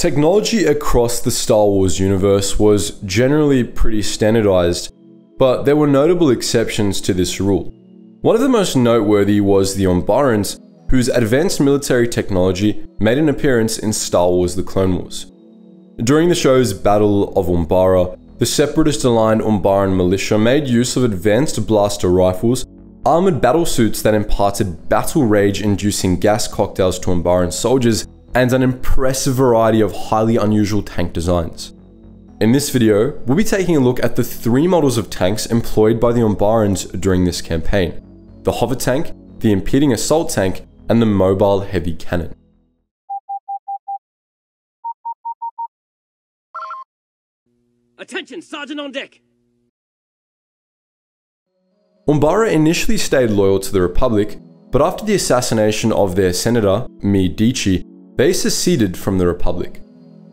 Technology across the Star Wars universe was generally pretty standardized, but there were notable exceptions to this rule. One of the most noteworthy was the Umbarans, whose advanced military technology made an appearance in Star Wars: The Clone Wars. During the show's Battle of Umbara, the Separatist-aligned Umbaran militia made use of advanced blaster rifles, armored battlesuits that imparted battle rage-inducing gas cocktails to Umbaran soldiers, and an impressive variety of highly unusual tank designs. In this video, we'll be taking a look at the 3 models of tanks employed by the Umbarans during this campaign: the hover tank, the impeding assault tank, and the mobile heavy cannon. Attention, Sergeant on deck! Umbara initially stayed loyal to the Republic, but after the assassination of their senator, Medici, they seceded from the Republic.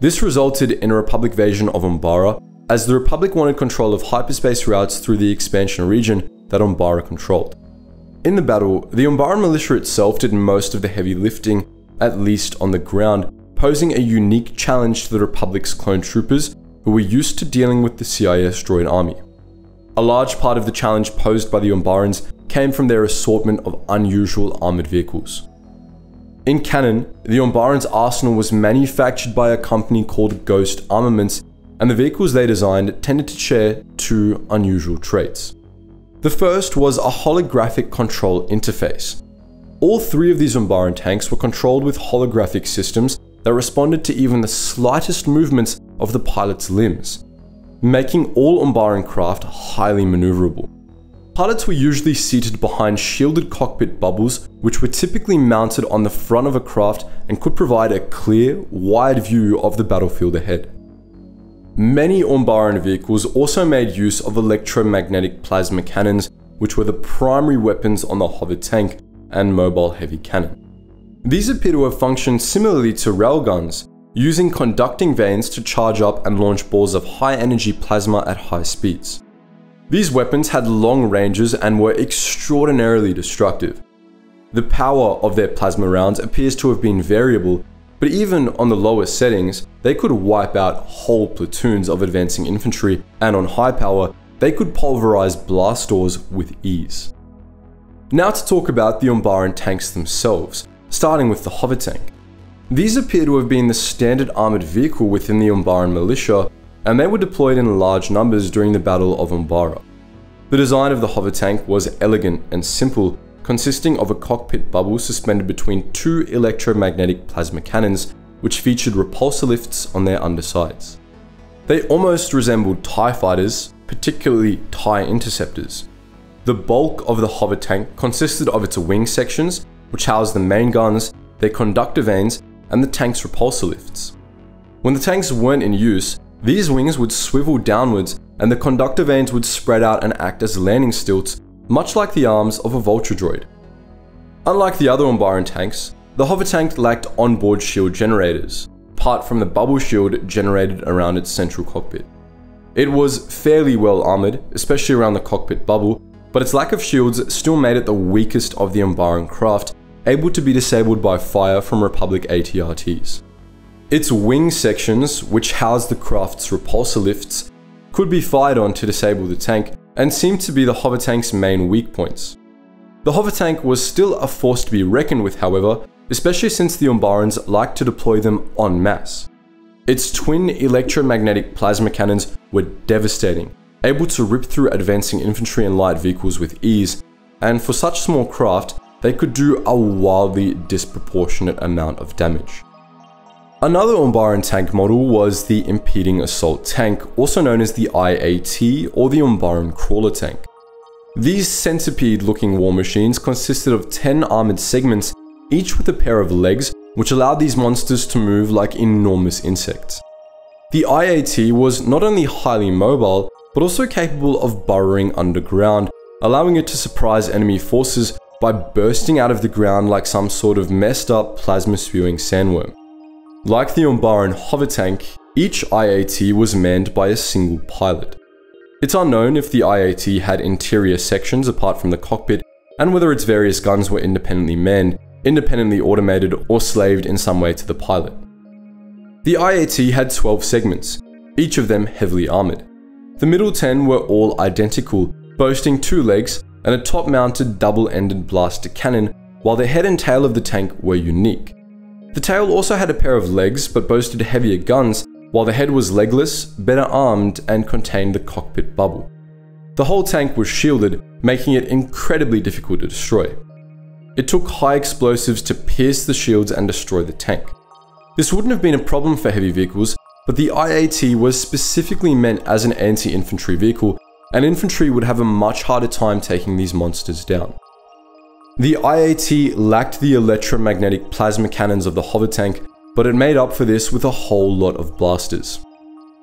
This resulted in a Republic invasion of Umbara, as the Republic wanted control of hyperspace routes through the expansion region that Umbara controlled. In the battle, the Umbaran militia itself did most of the heavy lifting, at least on the ground, posing a unique challenge to the Republic's clone troopers, who were used to dealing with the CIS droid army. A large part of the challenge posed by the Umbarans came from their assortment of unusual armored vehicles. In canon, the Umbarans' arsenal was manufactured by a company called Ghost Armaments, and the vehicles they designed tended to share 2 unusual traits. The first was a holographic control interface. All 3 of these Umbaran tanks were controlled with holographic systems that responded to even the slightest movements of the pilot's limbs, making all Umbaran craft highly maneuverable. Pilots were usually seated behind shielded cockpit bubbles, which were typically mounted on the front of a craft and could provide a clear, wide view of the battlefield ahead. Many Umbaran vehicles also made use of electromagnetic plasma cannons, which were the primary weapons on the hover tank and mobile heavy cannon. These appear to have functioned similarly to railguns, using conducting vanes to charge up and launch balls of high-energy plasma at high speeds. These weapons had long ranges and were extraordinarily destructive. The power of their plasma rounds appears to have been variable, but even on the lowest settings, they could wipe out whole platoons of advancing infantry, and on high power, they could pulverize blast doors with ease. Now to talk about the Umbaran tanks themselves, starting with the hover tank. These appear to have been the standard armored vehicle within the Umbaran militia, and they were deployed in large numbers during the Battle of Umbara. The design of the hover tank was elegant and simple, consisting of a cockpit bubble suspended between 2 electromagnetic plasma cannons, which featured repulsor lifts on their undersides. They almost resembled TIE fighters, particularly TIE interceptors. The bulk of the hover tank consisted of its wing sections, which housed the main guns, their conductor vanes, and the tank's repulsor lifts. When the tanks weren't in use, these wings would swivel downwards and the conductor vanes would spread out and act as landing stilts, much like the arms of a vulture droid. Unlike the other Umbaran tanks, the hover tank lacked onboard shield generators, apart from the bubble shield generated around its central cockpit. It was fairly well armored, especially around the cockpit bubble, but its lack of shields still made it the weakest of the Umbaran craft, able to be disabled by fire from Republic AT-RTs. Its wing sections, which housed the craft's repulsor lifts, could be fired on to disable the tank, and seemed to be the hover tank's main weak points. The hover tank was still a force to be reckoned with, however, especially since the Umbarans liked to deploy them en masse. Its twin electromagnetic plasma cannons were devastating, able to rip through advancing infantry and light vehicles with ease, and for such small craft, they could do a wildly disproportionate amount of damage. Another Umbaran tank model was the impeding assault tank, also known as the IAT or the Umbaran crawler tank. These centipede-looking war machines consisted of 10 armored segments, each with a pair of legs, which allowed these monsters to move like enormous insects. The IAT was not only highly mobile, but also capable of burrowing underground, allowing it to surprise enemy forces by bursting out of the ground like some sort of messed up plasma-spewing sandworm. Like the Umbaran hover tank, each IAT was manned by a single pilot. It's unknown if the IAT had interior sections apart from the cockpit, and whether its various guns were independently manned, independently automated, or slaved in some way to the pilot. The IAT had 12 segments, each of them heavily armoured. The middle 10 were all identical, boasting 2 legs and a top-mounted double-ended blaster cannon, while the head and tail of the tank were unique. The tail also had a pair of legs but boasted heavier guns, while the head was legless, better armed, and contained the cockpit bubble. The whole tank was shielded, making it incredibly difficult to destroy. It took high explosives to pierce the shields and destroy the tank. This wouldn't have been a problem for heavy vehicles, but the IAT was specifically meant as an anti-infantry vehicle, and infantry would have a much harder time taking these monsters down. The IAT lacked the electromagnetic plasma cannons of the hover tank, but it made up for this with a whole lot of blasters.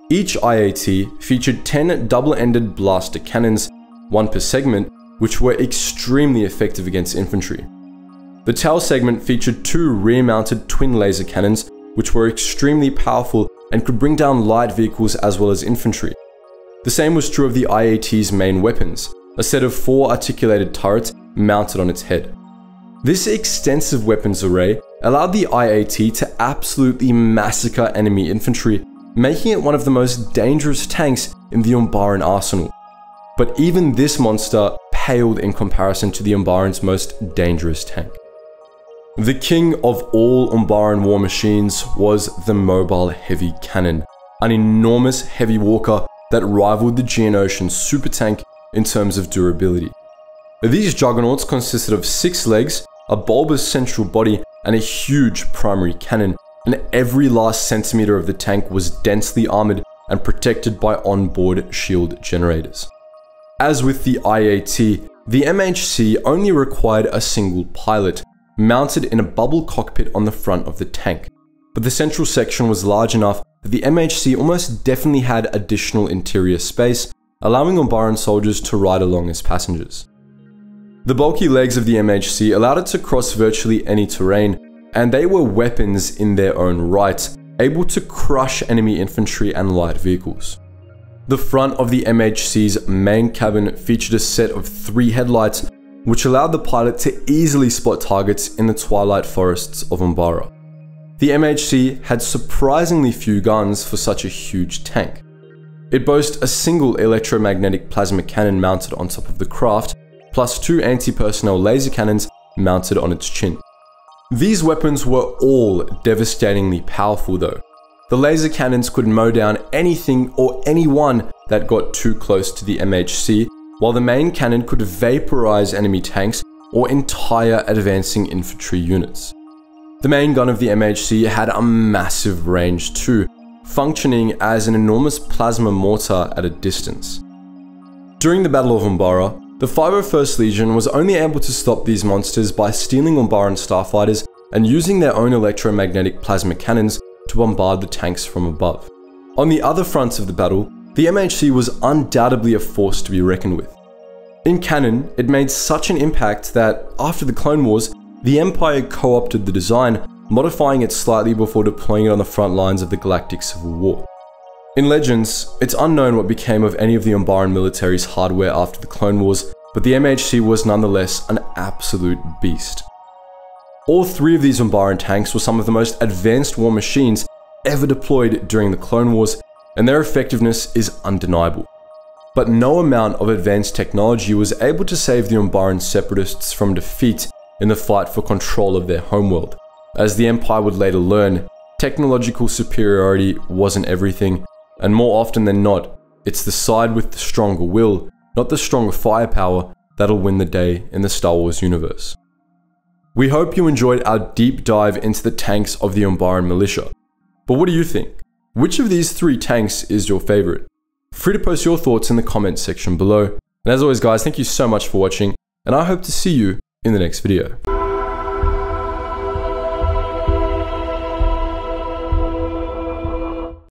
Each IAT featured 10 double-ended blaster cannons, 1 per segment, which were extremely effective against infantry. The tail segment featured 2 rear-mounted twin laser cannons, which were extremely powerful and could bring down light vehicles as well as infantry. The same was true of the IAT's main weapons, a set of 4 articulated turrets mounted on its head. This extensive weapons array allowed the IAT to absolutely massacre enemy infantry, making it one of the most dangerous tanks in the Umbaran arsenal. But even this monster paled in comparison to the Umbaran's most dangerous tank. The king of all Umbaran war machines was the mobile heavy cannon, an enormous heavy walker that rivaled the Geonosian super tank in terms of durability. These juggernauts consisted of 6 legs, a bulbous central body, and a huge primary cannon, and every last centimeter of the tank was densely armored and protected by onboard shield generators. As with the IAT, the MHC only required a single pilot, mounted in a bubble cockpit on the front of the tank, but the central section was large enough that the MHC almost definitely had additional interior space, allowing Umbaran soldiers to ride along as passengers. The bulky legs of the MHC allowed it to cross virtually any terrain, and they were weapons in their own right, able to crush enemy infantry and light vehicles. The front of the MHC's main cabin featured a set of 3 headlights, which allowed the pilot to easily spot targets in the twilight forests of Umbara. The MHC had surprisingly few guns for such a huge tank. It boasts a single electromagnetic plasma cannon mounted on top of the craft, plus 2 anti-personnel laser cannons mounted on its chin. These weapons were all devastatingly powerful though. The laser cannons could mow down anything or anyone that got too close to the MHC, while the main cannon could vaporize enemy tanks or entire advancing infantry units. The main gun of the MHC had a massive range too, functioning as an enormous plasma mortar at a distance. During the Battle of Umbara, the 501st Legion was only able to stop these monsters by stealing Umbaran starfighters and using their own electromagnetic plasma cannons to bombard the tanks from above. On the other fronts of the battle, the MHC was undoubtedly a force to be reckoned with. In canon, it made such an impact that, after the Clone Wars, the Empire co-opted the design, modifying it slightly before deploying it on the front lines of the Galactic Civil War. In Legends, it's unknown what became of any of the Umbaran military's hardware after the Clone Wars, but the MHC was nonetheless an absolute beast. All 3 of these Umbaran tanks were some of the most advanced war machines ever deployed during the Clone Wars, and their effectiveness is undeniable. But no amount of advanced technology was able to save the Umbaran Separatists from defeat in the fight for control of their homeworld. As the Empire would later learn, technological superiority wasn't everything, and more often than not, it's the side with the stronger will, not the stronger firepower, that'll win the day in the Star Wars universe. We hope you enjoyed our deep dive into the tanks of the Umbaran militia. But what do you think? Which of these 3 tanks is your favorite? Free to post your thoughts in the comments section below. And as always guys, thank you so much for watching, and I hope to see you in the next video.